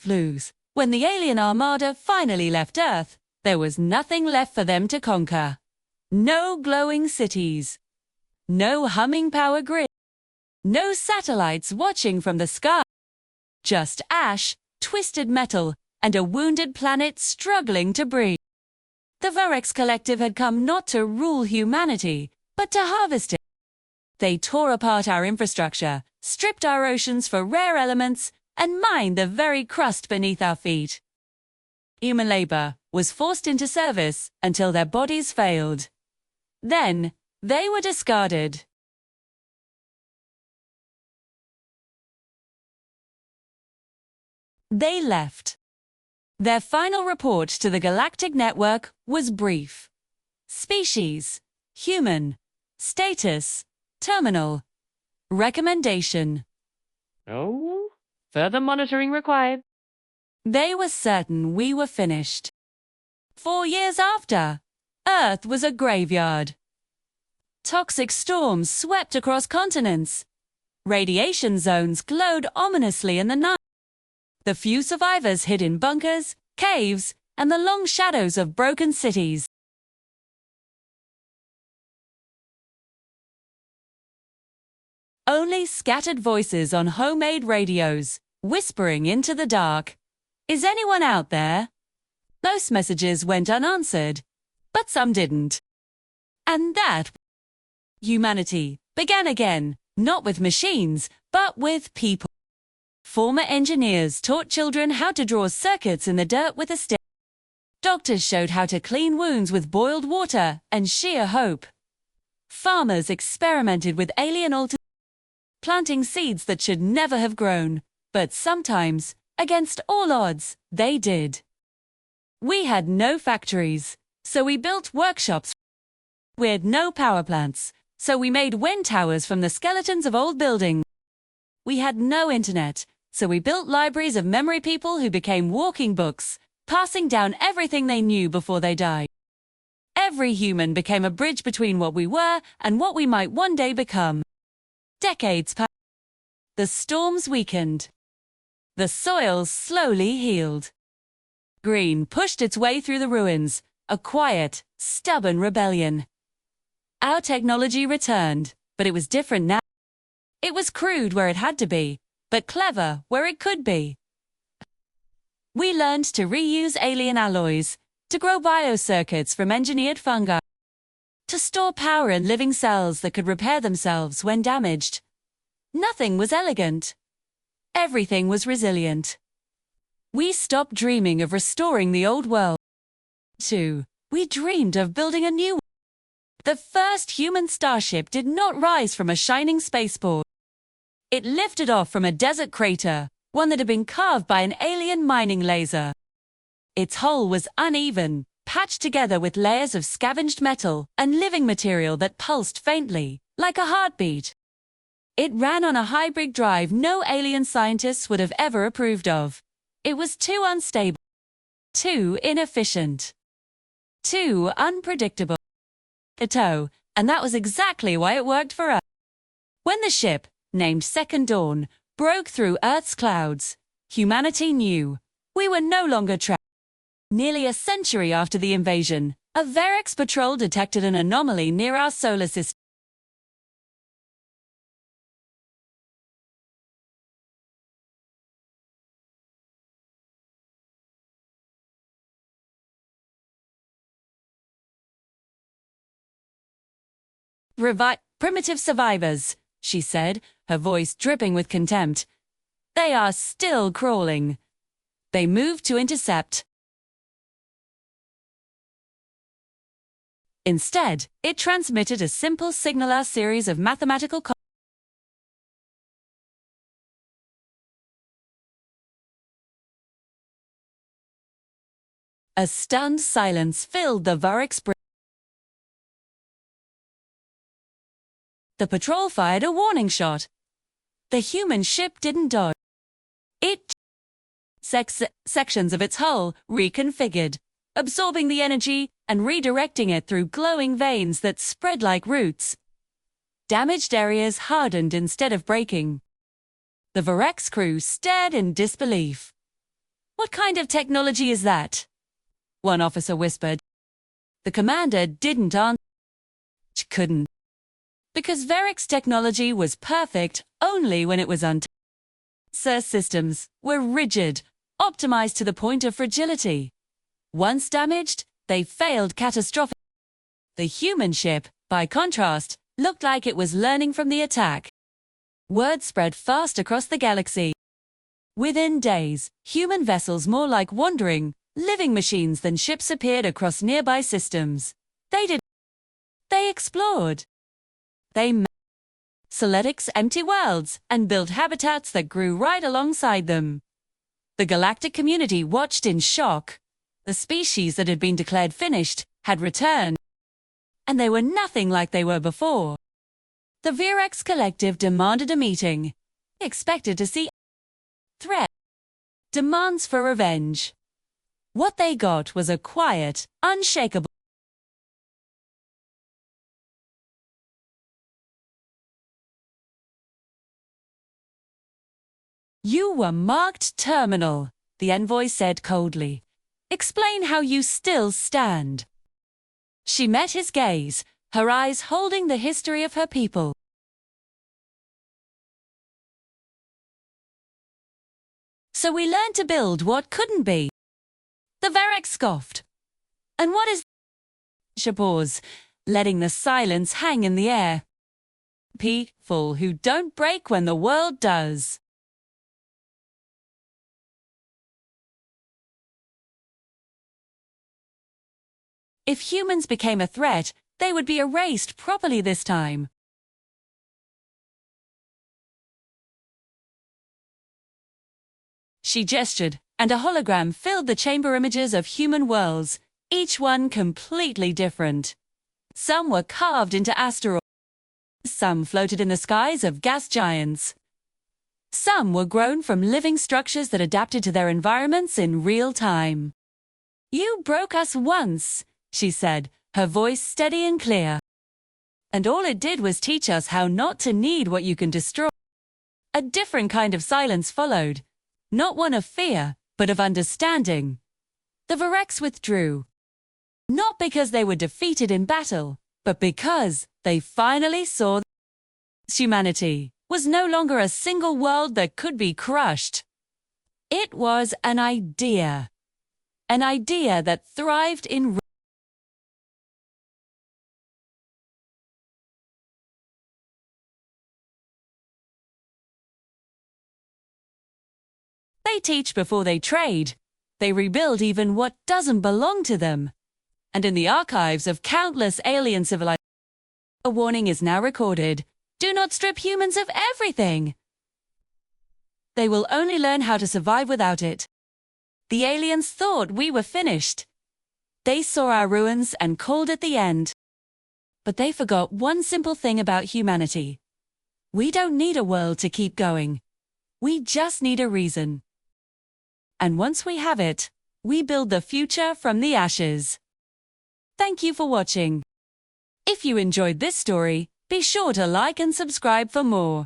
flus. When the alien armada finally left Earth, there was nothing left for them to conquer. No glowing cities. No humming power grid. No satellites watching from the sky. Just ash, twisted metal, and a wounded planet struggling to breathe. The Varex Collective had come not to rule humanity, but to harvest it. They tore apart our infrastructure, stripped our oceans for rare elements, and mined the very crust beneath our feet. Human labor was forced into service until their bodies failed. Then, they were discarded. They left. Their final report to the Galactic Network was brief. Species, human. Status, terminal. Recommendation. No further monitoring required. They were certain we were finished. 4 years after, Earth was a graveyard. Toxic storms swept across continents. Radiation zones glowed ominously in the night. The few survivors hid in bunkers, caves, and the long shadows of broken cities. Only scattered voices on homemade radios, whispering into the dark. Is anyone out there? Most messages went unanswered, but some didn't. And that humanity began again, not with machines, but with people. Former engineers taught children how to draw circuits in the dirt with a stick. Doctors showed how to clean wounds with boiled water and sheer hope. Farmers experimented with alien alters, planting seeds that should never have grown, but sometimes, against all odds, they did. We had no factories, so we built workshops. We had no power plants, so we made wind towers from the skeletons of old buildings. We had no internet, so we built libraries of memory people who became walking books, passing down everything they knew before they died. Every human became a bridge between what we were and what we might one day become. Decades passed. The storms weakened. The soil slowly healed. Green pushed its way through the ruins, a quiet, stubborn rebellion. Our technology returned, but it was different now. It was crude where it had to be, but clever where it could be. We learned to reuse alien alloys, to grow biocircuits from engineered fungi, to store power in living cells that could repair themselves when damaged. Nothing was elegant. Everything was resilient. We stopped dreaming of restoring the old world. 2. We dreamed of building a new one. The first human starship did not rise from a shining spaceport. It lifted off from a desert crater, one that had been carved by an alien mining laser. Its hull was uneven, patched together with layers of scavenged metal and living material that pulsed faintly, like a heartbeat. It ran on a hybrid drive no alien scientists would have ever approved of. It was too unstable, too inefficient, too unpredictable. And that was exactly why it worked for us. When the ship, named Second Dawn, broke through Earth's clouds, humanity knew we were no longer trapped. Nearly a century after the invasion, a Varex patrol detected an anomaly near our solar system. Primitive survivors, she said, her voice dripping with contempt. They are still crawling. They moved to intercept. Instead, it transmitted a simple signaler series of mathematical A stunned silence filled the Varex bridge. The patrol fired a warning shot. The human ship didn't dodge. It sections of its hull reconfigured, absorbing the energy and redirecting it through glowing veins that spread like roots. Damaged areas hardened instead of breaking. The Varex crew stared in disbelief. What kind of technology is that? One officer whispered. The commander didn't answer. She couldn't. Because Varric's technology was perfect only when it was untouched. Sir systems were rigid, optimized to the point of fragility. Once damaged, they failed catastrophically. The human ship, by contrast, looked like it was learning from the attack. Word spread fast across the galaxy. Within days, human vessels more like wandering, living machines than ships appeared across nearby systems. They explored. They mapped Soletic's empty worlds and built habitats that grew right alongside them. The galactic community watched in shock. The species that had been declared finished had returned, and they were nothing like they were before. The Virex Collective demanded a meeting. They expected to see threat, demands for revenge. What they got was a quiet, unshakable. You were marked terminal, the envoy said coldly. Explain how you still stand. She met his gaze, her eyes holding the history of her people. So we learned to build what couldn't be. The Varrec scoffed. And what is... She paused, letting the silence hang in the air. People who don't break when the world does. If humans became a threat, they would be erased properly this time. She gestured, and a hologram filled the chamber images of human worlds, each one completely different. Some were carved into asteroids. Some floated in the skies of gas giants. Some were grown from living structures that adapted to their environments in real time. You broke us once, she said, her voice steady and clear. And all it did was teach us how not to need what you can destroy. A different kind of silence followed. Not one of fear, but of understanding. The Varex withdrew. Not because they were defeated in battle, but because they finally saw humanity was no longer a single world that could be crushed. It was an idea that thrived in They teach before they trade. They rebuild even what doesn't belong to them. And in the archives of countless alien civilizations, a warning is now recorded. Do not strip humans of everything. They will only learn how to survive without it. The aliens thought we were finished. They saw our ruins and called it the end. But they forgot one simple thing about humanity. We don't need a world to keep going. We just need a reason. And once we have it, we build the future from the ashes. Thank you for watching. If you enjoyed this story, be sure to like and subscribe for more.